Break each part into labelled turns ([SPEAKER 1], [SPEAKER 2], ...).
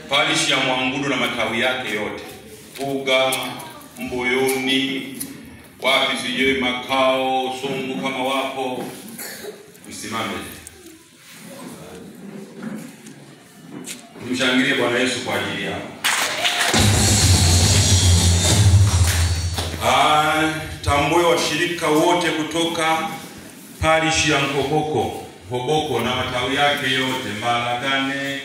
[SPEAKER 1] parishi ya Mwangudu na matawi yake yote, Uga, Mbuyuni, wapi sijui Makao, Sungu, kama wapo msimame. Tumshangilie Bwana Yesu kwa ajili yao. Tambue washirika wote kutoka parishi ya Hoboko na matawi yake yote, Mbalagane,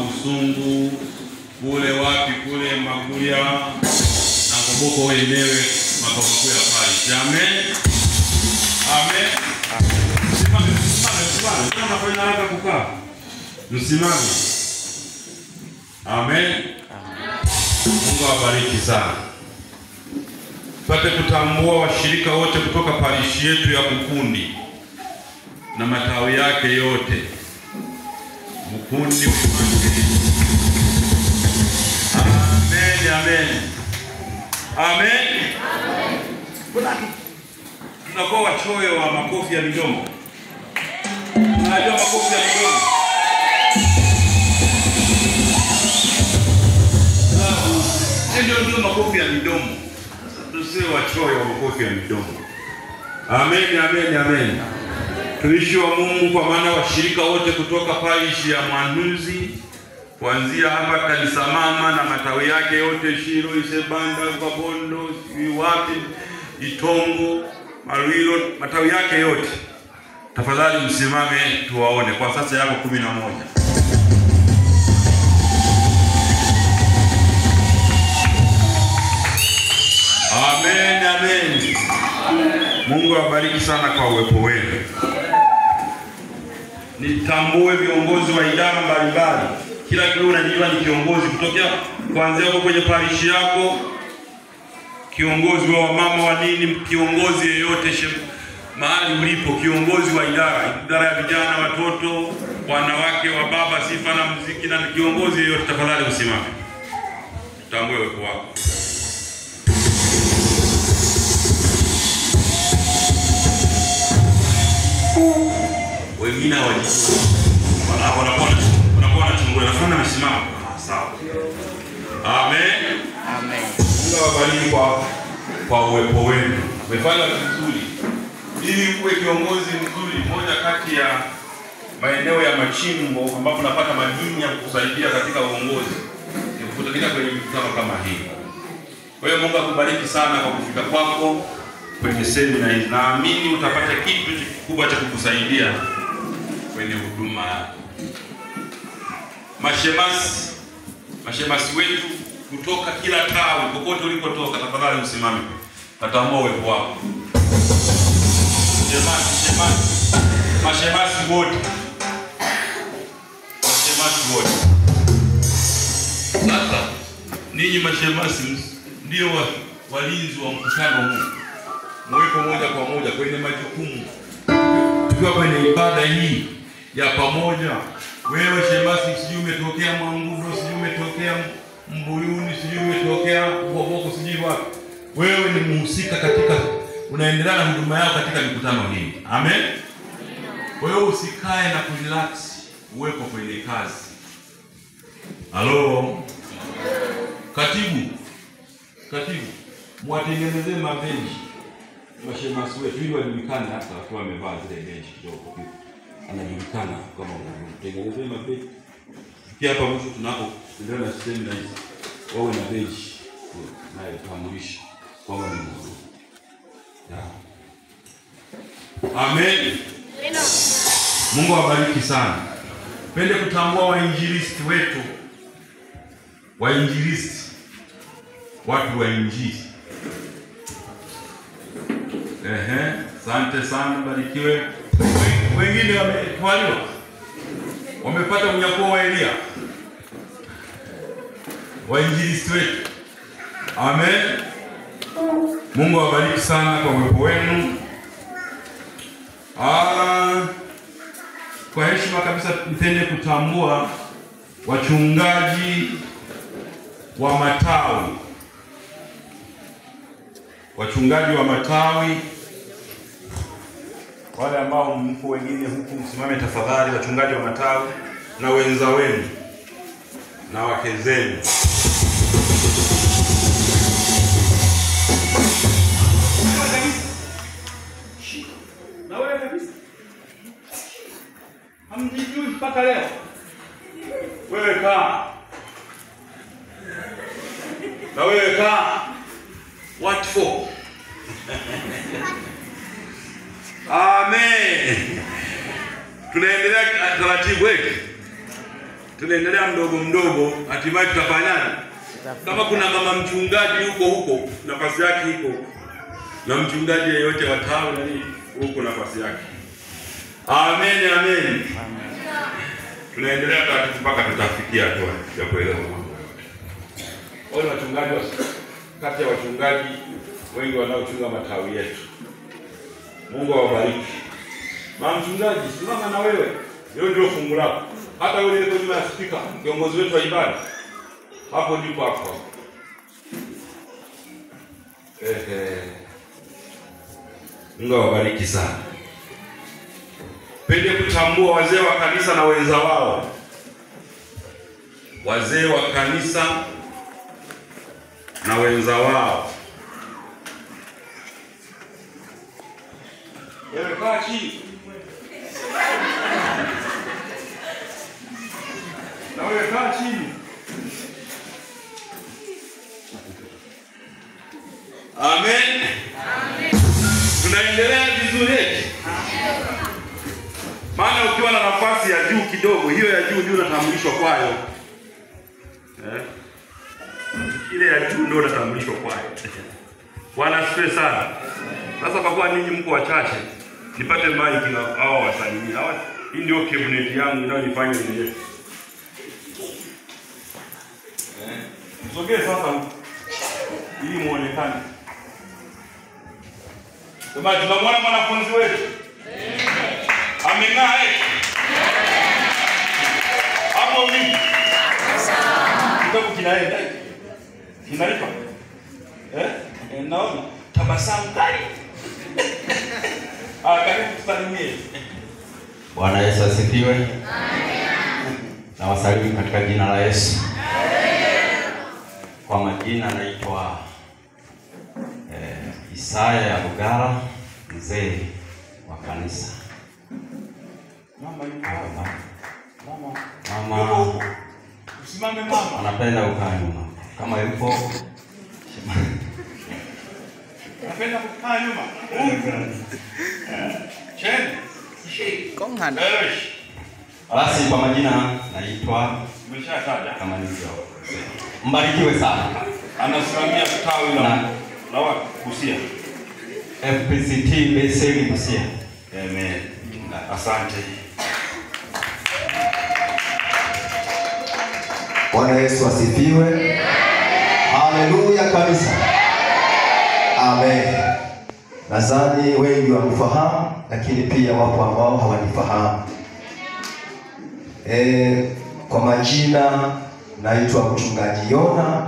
[SPEAKER 1] Usungu, kule wapi kule Maguya na Hoboko wenyewe, makao makuu ya parishi. Amen. Amen. Msimame. Kama unafanya haraka kukaa, msimame. Amen. Mungu awabariki sana. Pate kutambua washirika wote kutoka parishi yetu ya Bukundi na matawi yake yote. Bukundi. Amen, amen. Amen. Tunakuwa wachoyo wa makofi ya midomo. Unajua makofi ya midomo? Ndio makofi ya midomo. Tusiwe wachoyo wa makofi ya midomo. Amen, amen, amen. Tuishi wa Mungu, kwa maana washirika wote kutoka parishi ya Mwanuzi, kuanzia hapa kanisa mama na matawi yake yote, Shiro, Isebanda, Kabondo, wapi, Itongo, Marwilo, matawi yake yote. Tafadhali msimame tuwaone. Kwa sasa yako 11. Amen, amen. Mungu awabariki sana kwa uwepo wenu. Nitambue viongozi wa idara mbalimbali. Kila kitu unajua ni kiongozi, kutokea kuanzia hapo kwenye parishi yako, kiongozi wa mama wa nini, kiongozi yeyote mahali ulipo, kiongozi wa idara ya vijana, watoto, wanawake, wa baba, sifa na muziki, na kiongozi yeyote, tafadhali usimame. Tutambue uwepo wako. Wengine hawajui. Wanakuwa chungula. Nafuna msimamo. Sawa. Amen. Amen. Mungu awabariki kwa uwepo wenu. Umefanya vizuri. Ili uwe kiongozi mzuri, moja kati ya maeneo ya machimbo ambapo unapata madini ya kukusaidia katika uongozi ni kukutanika kwenye mikutano kama hii. Kwa hiyo Mungu akubariki sana kwa kufika kwako kwenye semina hii. Naamini utapata kitu kikubwa cha kukusaidia kwenye huduma. Mashemasi wetu kutoka kila tawi, popote ulipotoka, tafadhali usimame. Natambua uwepo wako. Mashemasi wote. Sasa ninyi mashemasi ndio walinzi wa mkutano huu. Mweko moja kwa moja kwenye majukumu. Tukiwa kwenye ibada hii ya pamoja, wewe shemasi, sijui umetokea Mwangudu, sijui umetokea Mbuyuni, sijui umetokea Hoboko, sijui wapi, wewe ni mhusika katika, unaendelea na huduma yako katika mikutano hii. Amen. Kwa hiyo usikae na kurelax, uwepo kwenye kazi. Halo. Katibu, mwatengenezee mabenchi mashemasi wetu ili wajulikane, hata wakiwa wamevaa zile benchi kidogo, anajulikana kama unatengenezea mabenchi. Pia hapa mwisho tunapo ndio na semina hizi, wawe na benchi na itambulisha kwamba ni mzuri. Amen. Mungu awabariki sana. Pende kutambua wainjilisti wetu. Watu wa injili. Asante sana, barikiwe. Wengine wametwaliwa, wamepata unyakuo wa Elia. Wainjilisti wetu. Amen. Mungu awabariki sana kwa uwepo wenu. Kwa heshima kabisa nipende kutambua wachungaji wa matawi. Wale ambao mko wengine huku msimame tafadhali, wachungaji wa matawi na wenza wenu. na wake zenu.
[SPEAKER 2] Na wewe kabisa. Hamjijui mpaka leo. Wewe kaa.
[SPEAKER 1] Na wewe kaa. What for? Amen. Tunaendelea taratibu wetu. Tunaendelea mdogo mdogo, hatimaye tutafanyaje? Kama kuna mama mchungaji huko nafasi yake iko. Na mchungaji yeyote wa tawi na nini huko nafasi yake. Amen, amen. Tunaendelea taratibu mpaka tutafikia hatua ya kuelewa mambo yote. Wale wachungaji kati ya wachungaji wengi wanaochunga matawi yetu. Mungu awabariki. Mama mchungaji, simama na wewe. Hiyo ndio fungu lako. Hata wewe ulipo nyuma ya spika, kiongozi wetu wa ibada. Hapo ndipo hapo. Mungu awabariki sana. Pende kutambua wazee wa kanisa na wenza wao. Wazee wa kanisa na wenza wao. Wewe kaa chini. Na wewe kaa chini. Amen. Amen. Tunaendelea vizuri. Maana ukiwa na nafasi ya juu kidogo, hiyo ya juu ndio unatambulishwa kwayo. Ile ya juu ndio unatambulishwa kwayo. Bwana asifiwe sana. Sasa kwa kuwa ninyi mko wachache, nipate mic na hao wasalimie. Hii ndio cabinet yangu inayonifanya niende. Msogee sasa ili muonekane. Sema tunamwona mwanafunzi wetu. Ameng'aa hapo mimi. Kitabu kinaenda. Kinalipa. Naona tabasamu kali. Karibu tusalimie.
[SPEAKER 3] Bwana Yesu asifiwe. Amen. Na wasalimu katika jina la Yesu. Amen. Kwa majina naitwa Isaya ya Bugara, mzee wa kanisa. Mama.
[SPEAKER 1] Usimame mama.
[SPEAKER 3] Anapenda kukaa nyuma. Kama yupo
[SPEAKER 1] anapenda kukaa nyuma.
[SPEAKER 2] Konghana.
[SPEAKER 3] Basi kwa majina naitwa
[SPEAKER 1] umeshataja
[SPEAKER 3] kama nilivyo. Mbarikiwe sana.
[SPEAKER 1] Anasimamia tawi la Busia.
[SPEAKER 3] FPCT Beseli Busia.
[SPEAKER 1] Amen. Asante.
[SPEAKER 4] Bwana Yesu asifiwe. Haleluya kanisa. Amen. Nadhani wengi wamfahamu, lakini pia wapo ambao hawanifahamu. Kwa majina naitwa mchungaji Yona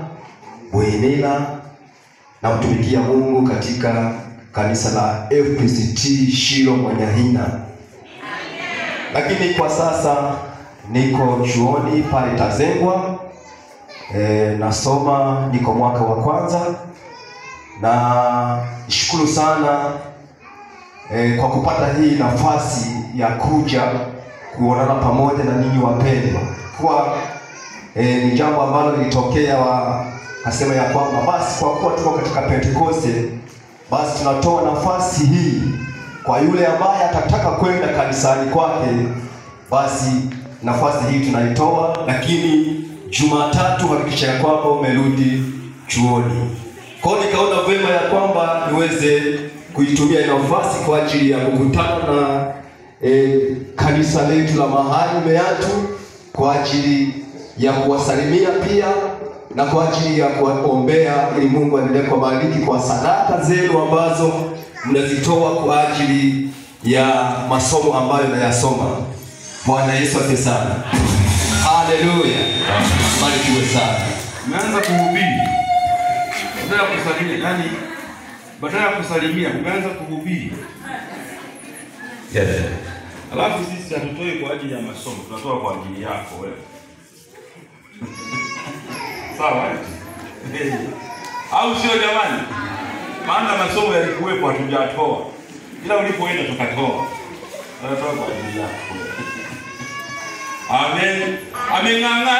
[SPEAKER 4] Bwenela, na mtumikia Mungu katika kanisa la FPCT Shilo Mwanyahina. Lakini kwa sasa niko chuoni pale Tazengwa. Nasoma, niko mwaka wa kwanza, na nishukuru sana kwa kupata hii nafasi ya kuja kuonana pamoja na ninyi wapendwa. Kwa ni jambo ambalo lilitokea, akasema ya kwamba basi kwa kuwa tuko katika Pentekoste, basi tunatoa nafasi hii kwa yule ambaye atataka kwenda kanisani kwake, basi nafasi hii tunaitoa. Lakini Jumatatu hakikisha ya kwamba umerudi chuoni. Kwa hiyo nikaona vema ya kwamba niweze kuitumia nafasi kwa ajili ya kukutana na kanisa letu la mahali Meatu, kwa ajili ya kuwasalimia pia na kwa ajili ya kuwaombea ili Mungu aendelee kubariki kwa sadaka zenu ambazo mnazitoa kwa ajili ya masomo ambayo nayasoma. Bwana Yesu asifiwe sana. Haleluya. Barikiwe sana.
[SPEAKER 1] Umeanza kuhubiri. Badala ya kusalimia, badala ya kusalimia umeanza kuhubiri. Alafu sisi hatutoi kwa ajili ya masomo, tunatoa kwa ajili yako wewe. Sawa? Au sio jamani? Maana masomo yalikuwepo hatujatoa. Ila ulipoenda tukatoa. Tunatoa kwa ajili yako. Amen. Ameng'ang'ana.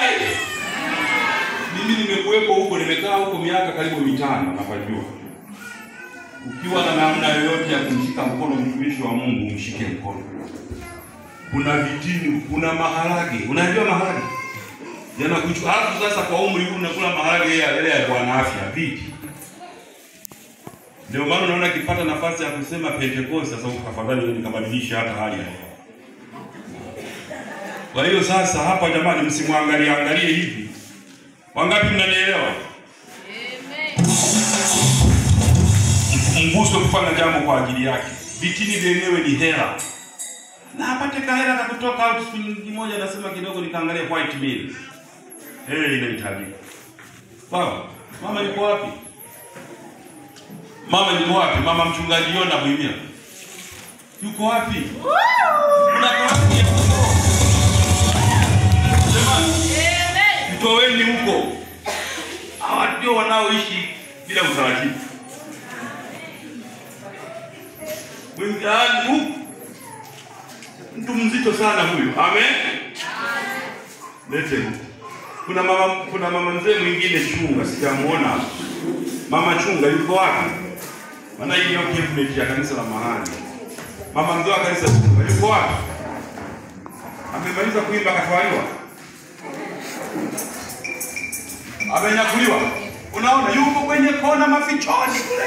[SPEAKER 1] Mimi nimekuwepo huko, nimekaa huko miaka karibu 5 napajua. Ukiwa na namna yoyote ya kumshika mkono mtumishi wa Mungu, mshike mkono. Kuna vitini, kuna maharage. Unajua maharage? Yanakuchukua hapo sasa kwa umri huu unakula maharage yale ya Bwana afya vipi? Ndio maana unaona kipata nafasi ya kusema Pentecost sasa ukafadhali nikabadilisha hata hali ya hewa. Kwa hiyo sasa hapa jamani msimwangalie hivi. Wangapi mnanielewa? Amen. Mguso kufanya jambo kwa ajili yake. Vitini vyenyewe ni hela. Na apate kahela za kutoka out siku moja nasema kidogo nikaangalia white meal. Inahitajika. Sawa? Mama yuko wapi? Mama yuko wapi? Mama mchungaji Yona Buimia. Yuko wapi? Unakoaje? Jamani. Mtoweni huko. Hawa ndio wanaoishi bila utaratibu. Wengine mtu mzito sana huyu. Amen. Lete huko. Kuna mama mzee mwingine chunga sijamuona. Mama chunga yuko wapi? Maana hii ndio cabinet ya kanisa la mahali. Mama mzee wa kanisa chunga yuko wapi? Amemaliza kuimba katwaliwa. Amenyakuliwa. Unaona yuko kwenye kona mafichoni kule.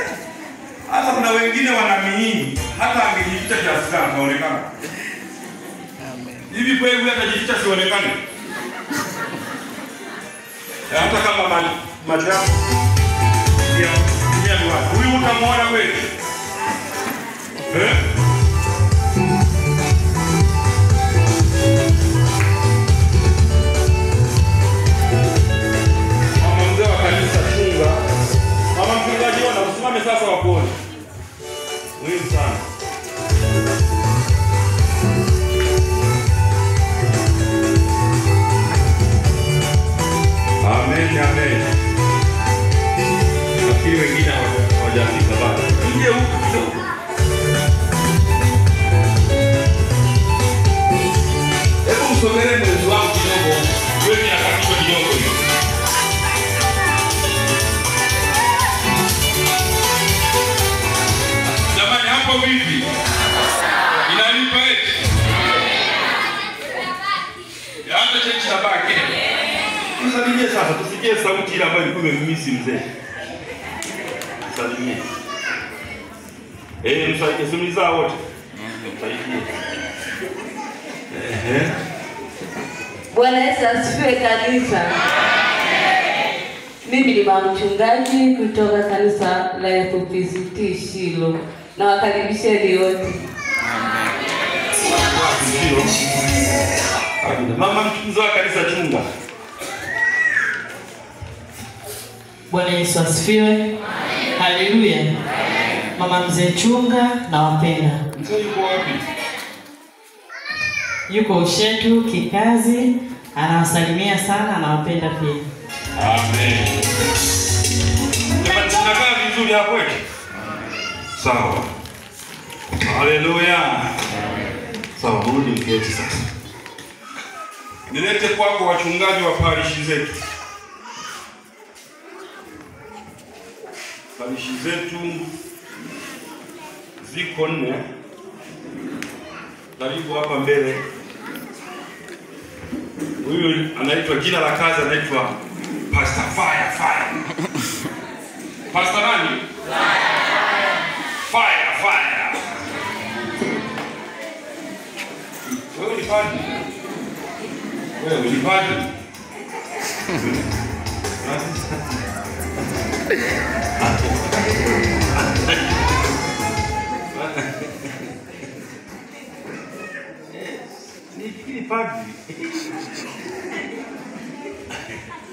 [SPEAKER 1] Hata kuna wengine wana miini, hata angejificha kiasi gani haonekana. Hivi kwa hiyo atajificha sionekane. Hata kama majabu ya huyu utamwona kweli. Mama mzee wa kanisa chunga. Mama mchungaji Yona usimame sasa wapone. Muhimu sana. Amen, amen. Lakini wengine hawajafika bado. Ingie huku kidogo. Hebu msogelee mwezi wangu kidogo. Wewe na kakiwa kidogo hiyo. Jamani hapo vipi? Inalipa eti? Hata chechi na baki. Tusalimie sasa, tusikie sauti ile ambayo ilikuwa imemisi mzee. Tusalimie. Msaidie simuliza wote. Msaidie.
[SPEAKER 5] Bwana Yesu asifiwe kanisa. Mimi ni mama mchungaji kutoka kanisa la FPCT Shilo. Na wakaribisheni wote.
[SPEAKER 1] Mama mchungaji wa kanisa chunga.
[SPEAKER 6] Bwana Yesu asifiwe. Haleluya. Mama mzee chunga na wapenda.
[SPEAKER 1] Mzee yuko wapi?
[SPEAKER 6] Yuko Ushetu kikazi, anawasalimia sana na wapenda pia.
[SPEAKER 1] Amen. Jamani tunakaa vizuri hapo eti? Sawa. Haleluya. Sawa, rudi mketi sasa. Nilete kwako wachungaji wa parishi zetu. Parishi zetu ziko 4. Karibu hapa mbele. Huyu anaitwa jina la kazi anaitwa Pastor Fire. Pastor nani? Fire. Wewe ni padri? Wewe ni padri? Ni padri.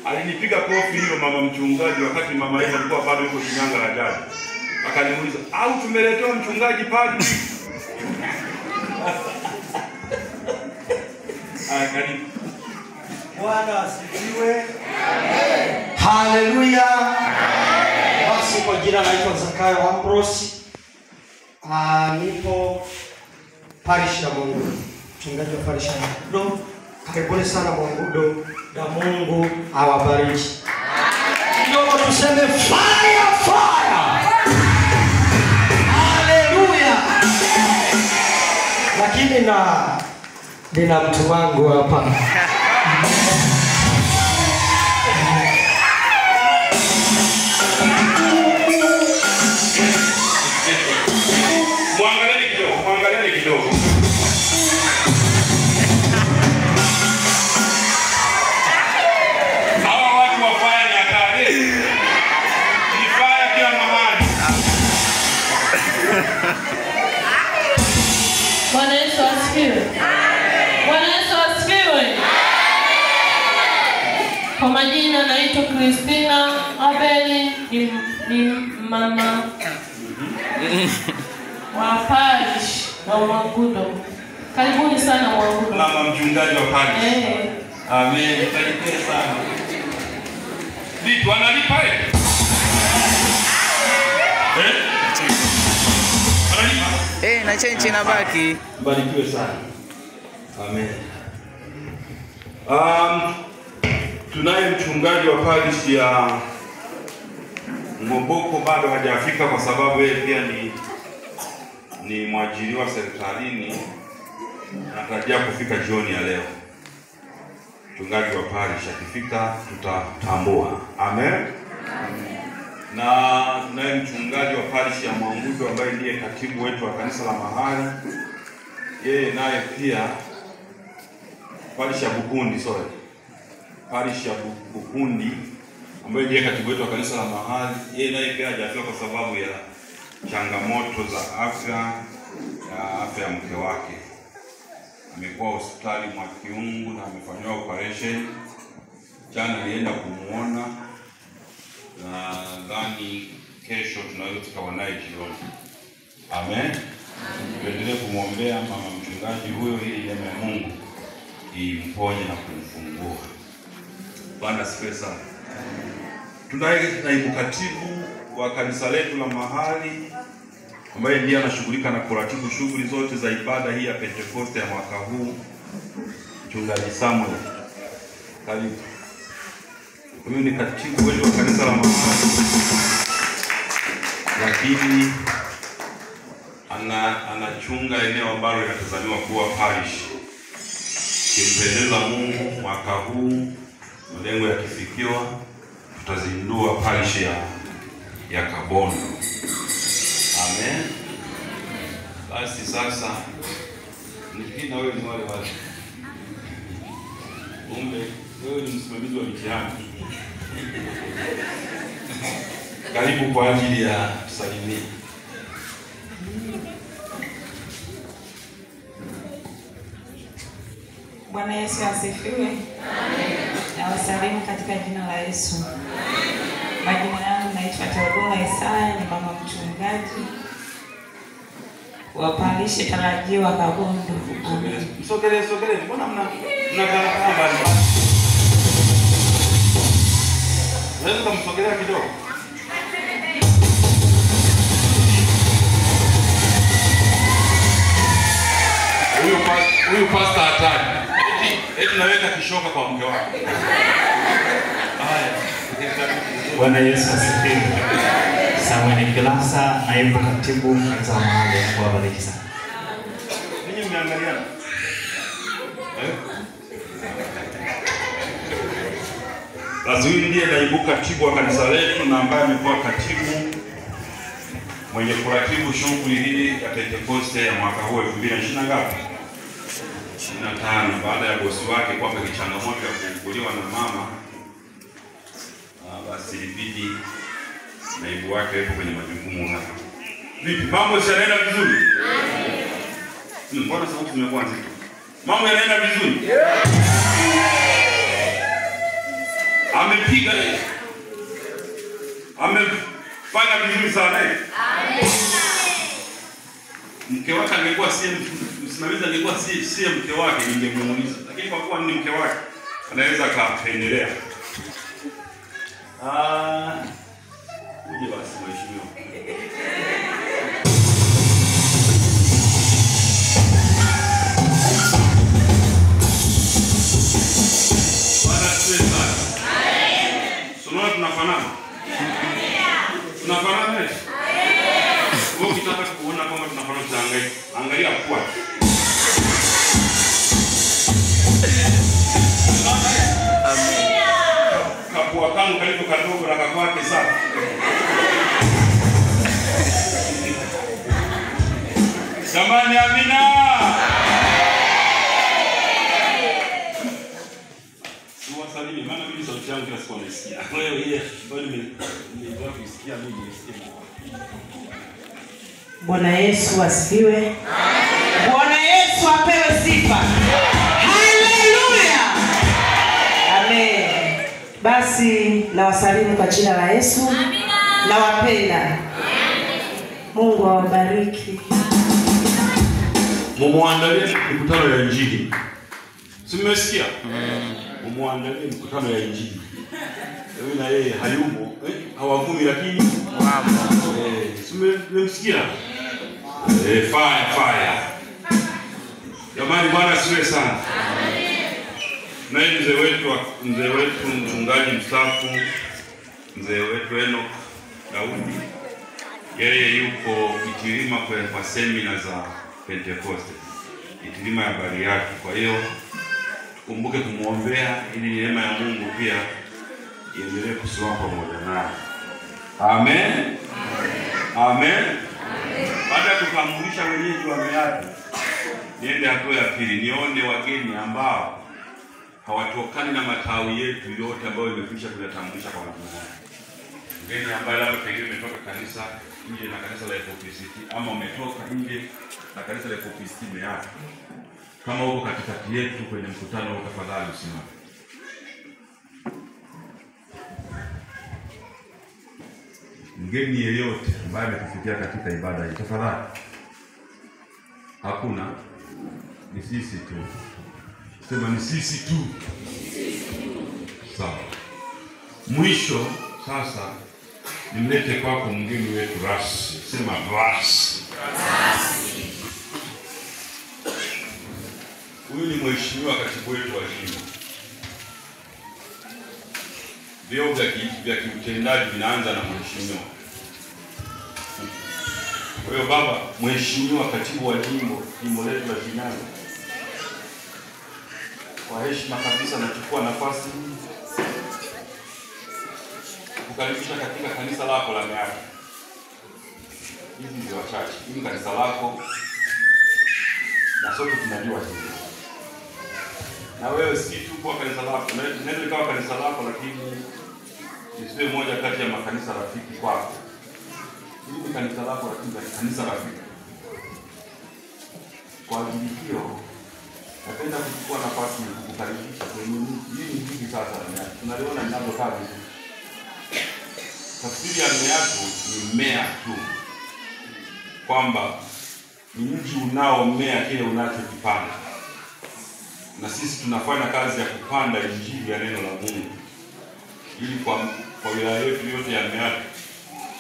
[SPEAKER 1] Alinipiga kofi hilo mama mchungaji wakati mama yake alikuwa bado yuko Shinyanga la jadi. Akaniuliza, "Au tumeletewa mchungaji padri?" Karibu.
[SPEAKER 7] Bwana asifiwe. Amen. Haleluya. Basi kwa jina naitwa Zakayo Ambrose. Nipo parish ya Mungu. Mchungaji wa parish ya Mungu. Karibuni sana Mungu. Na Mungu awabariki. Kidogo tuseme fire fire. Haleluya. Lakini nina mtu wangu hapa.
[SPEAKER 1] Muangalieni kidogo. Hawa watu wafanya hatari. Nifanya kila mahali.
[SPEAKER 5] Bwana Yesu asifiwe. Bwana Yesu asifiwe. Kwa majina naitwa Christina Abeli, ni mama wa parish wa Mwangudo. Karibuni sana Mwangudo.
[SPEAKER 1] Mama mchungaji wa parish. Amen. Karibuni sana. Vipi wanalipa analipa?
[SPEAKER 8] Na change inabaki.
[SPEAKER 1] Barikiwe sana. Amen. Tunaye mchungaji wa parish ya Ngoboko bado hajafika kwa sababu yeye pia ni mwajiriwa serikalini. Anatarajia kufika jioni ya leo. Mchungaji wa parish akifika tutatambua. Amen. Na tunaye mchungaji wa parish ya Mwangudo ambaye ndiye katibu wetu wa kanisa la mahali. Yeye naye pia parish ya Bukundi, parish ya Bukundi ambaye ndiye katibu wetu wa kanisa la mahali. Yeye naye pia hajafika kwa sababu ya changamoto za afya ya mke wake. Amekuwa hospitali mwa Kiungu na amefanywa operation. Jana alienda kumuona na ndani kesho tunaweza tukawa naye jioni. Amen. Tuendelee kumwombea mama mchungaji huyo ili neema ya Mungu imponye na kumfungua. Bwana asifiwe sana. Tunaye naibu katibu wa kanisa letu la mahali ambaye ndiye anashughulika na kuratibu shughuli zote za ibada hii ya Pentekoste ya mwaka huu. Mchungaji Samuel. Karibu. Huyu ni katibu wetu wa kanisa la mahali. Lakini anachunga eneo ambalo linatazamiwa kuwa parish. Kimpendeza Mungu mwaka huu malengo yakifikiwa tutazindua parish ya Kabondo. Amen. Basi sasa nikina wewe ni wale. Wewe ni msimamizi wa mitihani. Karibu kwa ajili ya kusalimia.
[SPEAKER 6] Bwana Yesu asifiwe. Amen. Nawasalimu katika jina la Yesu. Amen. Majina yangu naitwa Teodora Isaya, ni mama mchungaji wa parish tarajiwa Kabondo. Amen.
[SPEAKER 1] Msogelee. Mbona mnakaa mbali? Unaweza kumsogelea kidogo? Huyu pastor hatari. Eti naweka kishoka kwa mke wake. Haya.
[SPEAKER 9] Bwana Yesu asifiwe. Samuel Kilasa, naibu katibu kanisa la mahali, kuwabariki sana.
[SPEAKER 1] Ninyi mnaangaliana? Basi huyu ndiye naibu katibu wa kanisa letu na ambaye amekuwa katibu mwenye kuratibu shughuli hii ya Pentekoste ya mwaka huu 2020 ngapi? 25, baada ya bosi wake kwa changamoto ya kuuguliwa na mama. Basi ilibidi naibu wake yuko kwenye majukumu haya. Vipi, mambo yanaenda vizuri? Mbona sauti zimekuwa nzito? Mambo yanaenda vizuri? Amepiga. Amefanya vizuri sana. Mke wake angekuwa si msimamizi, angekuwa si mke wake ningemuuliza. Lakini kwa kuwa ni mke wake, anaweza akaendelea. Uje basi mheshimiwa. Bwana asifiwe. Amen. Tunaona tunafanana. Tunafanana? Amen. Wewe ukitaka kuona kama tunafanana tuangalie. Angalia kwa. Amen. Kapua kangu kalipo kadogo na kakwake sana. Jamani, amina. Siwasalimi maana mimi sauti yangu kila siku naisikia. Kwa hiyo yeye bado nimetoka kusikia mimi nisikie.
[SPEAKER 8] Bwana Yesu asifiwe. Amen. Bwana Yesu apewe sifa. Haleluya. Amen. Basi nawasalimu kwa jina la Yesu. Amina. Nawapenda. Amen. Mungu awabariki.
[SPEAKER 1] Mumuandalie mikutano ya Injili. Si mmesikia? Mumuandalie mikutano ya Injili. Wewe na yeye hayumo, hawavumi lakini wapo. Si mmesikia? Fire. Jamani, Bwana asifiwe sana. Na mzee wetu mchungaji mstaafu, mzee wetu Enoch Daudi, yeye yuko Itilima kwa semina za Pentecoste, Itilima ya Bariadi. Kwa hiyo tukumbuke kumuombea ili neema ya Mungu pia iendelee kusimama pamoja naye. Amen. Amen. Baada ya kutambulisha wenyeji wa Meatu, niende hatua ya pili, nione wageni ambao hawatokani na matawi yetu yote ambayo imekwisha kuyatambulisha kwa majina yao. Mgeni ambaye labda pengine umetoka kanisa nje na kanisa la FPCT, ama umetoka nje na kanisa la FPCT Meatu. Kama uko katikati yetu kwenye mkutano huu, tafadhali usimame. Mgeni yeyote ambaye ametufikia katika ibada hii, tafadhali. Hakuna, ni sisi tu. Sema ni sisi tu. Sawa. Mwisho sasa nimlete kwako mgeni wetu rasmi. Sema rasmi. Huyu ni mheshimiwa katibu wetu wa jimbo. Vyeo vya kiutendaji vinaanza na mheshimiwa. Kwa hiyo baba, mheshimiwa katibu wa jimbo letu la Shinyanga, kwa heshima kabisa nachukua nafasi kukaribisha katika kanisa lako la Meatu. Hizi ndio wachache. Hili kanisa lako na sote tunajua hivi. Na wewe si tu kwa kanisa lako, neno likawa kanisa lako, lakini isiwe moja kati ya makanisa rafiki kwako. Hili ni kanisa lako, lakini kanisa rafiki. Kwa ajili hiyo napenda kuchukua nafasi ya kukukaribisha kwenye hii hivi sasa. Tunaliona ninavyokaa vizuri. Tafsiri ya Meatu ni mmea tu, kwamba ni mji unaomea kile unachokipanda. Na sisi tunafanya kazi ya kupanda injili ya neno la Mungu, ili kwa wilaya yetu yote ya Meatu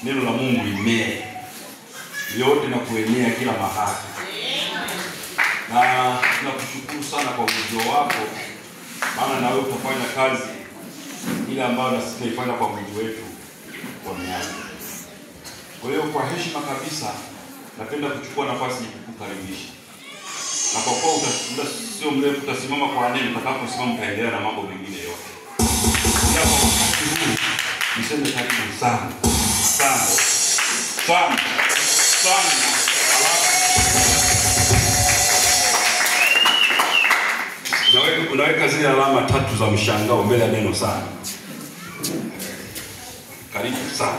[SPEAKER 1] neno la Mungu limee yote na kuenea kila mahali. Na tunakushukuru sana kwa ujio wako, maana na wewe utafanya kazi ile ambayo na sisi tunaifanya kwa Mungu wetu kwa Meatu. Kwa hiyo kwa heshima kabisa napenda kuchukua nafasi hii kukukaribisha. Na kwa kuwa sio mrefu utasimama kwa neno, utakaposimama utaendelea na mambo mengine yote. Kwa wakati huu niseme karibu sana. Sana. Sana. Sana. Unaweka zile alama 3 za mshangao mbele ya neno sana. Karibu sana.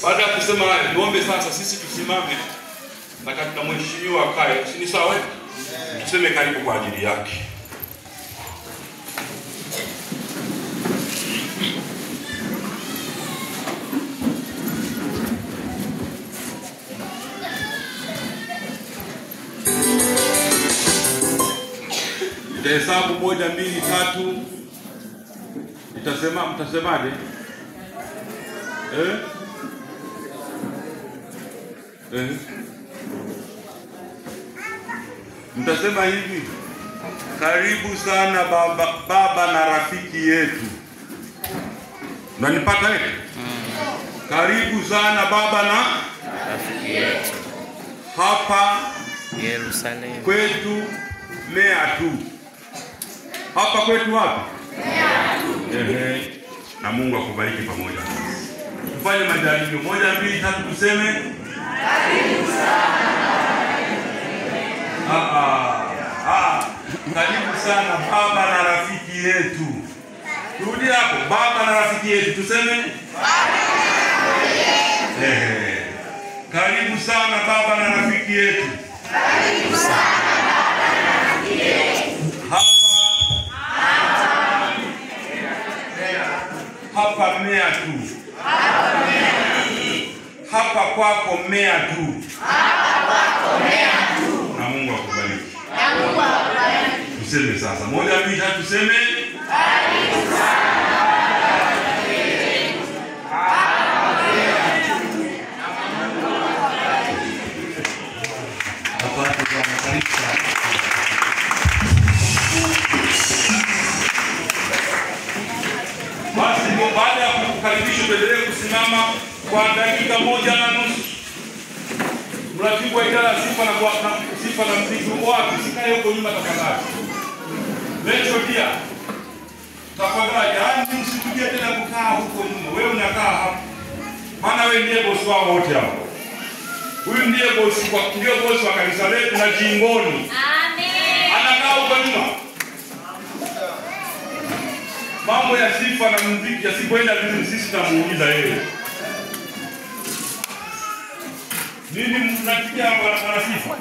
[SPEAKER 1] Baada ya kusema haya, niombe sasa sisi tusimame na katika mheshimiwa akae. Si ni sawa? Tuseme karibu kwa ajili yake. Hesabu 1, 2, 3. Mtasemaje? Mtasema hivi, karibu sana baba na rafiki yetu. Unanipata hivi? Karibu sana baba na rafiki yetu. Hapa Yerusalemu kwetu Mea tu. Hapa kwetu wapi? Mea tu. Na Mungu akubariki pamoja. Tufanye majaribio. 1, 2, 3 tuseme karibu sana. Karibu sana baba na rafiki yetu. Turudi hapo, baba na rafiki yetu tuseme baba na rafiki yetu. Karibu sana baba na rafiki yetu. Karibu sana baba na rafiki yetu. Hapa Mea tu. Hapa kwako Mea tu. Na Mungu akubariki. Tuseme sasa. 1, 2, 3 tuseme karibu sana. Basi baada ya kukaribisha tuendelee kusimama kwa dakika 1:30. Mratibu wa idara ya sifa na muziki wapi? Sikae huko nyuma tafadhali. Lecho pia. Tafadhali, yani msikuje tena kukaa huko nyuma. Wewe unakaa hapa. Maana wewe ndiye bosi wao wote hapa. Huyu ndiye bosi wa kanisa letu na jimboni. Amen. Anakaa huko nyuma. Mambo ya sifa na muziki yasipoenda vizuri sisi tutamuuliza yeye. Nini mnasikia wana sifa?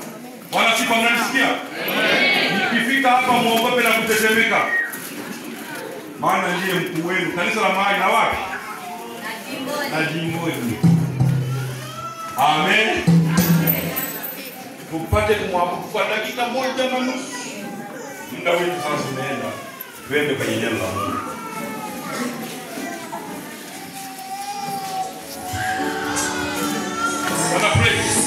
[SPEAKER 1] Wana sifa mnanisikia? Nikifika hapa muogope na kutetemeka. Maana ndiye mkuu wenu. Kanisa la Mahali na wapi? Na jimboni. Amen. Tupate kumwabudu kwa dakika 1:30. Muda wetu sasa umeenda. Twende kwenye neno la Mungu. Wana praise.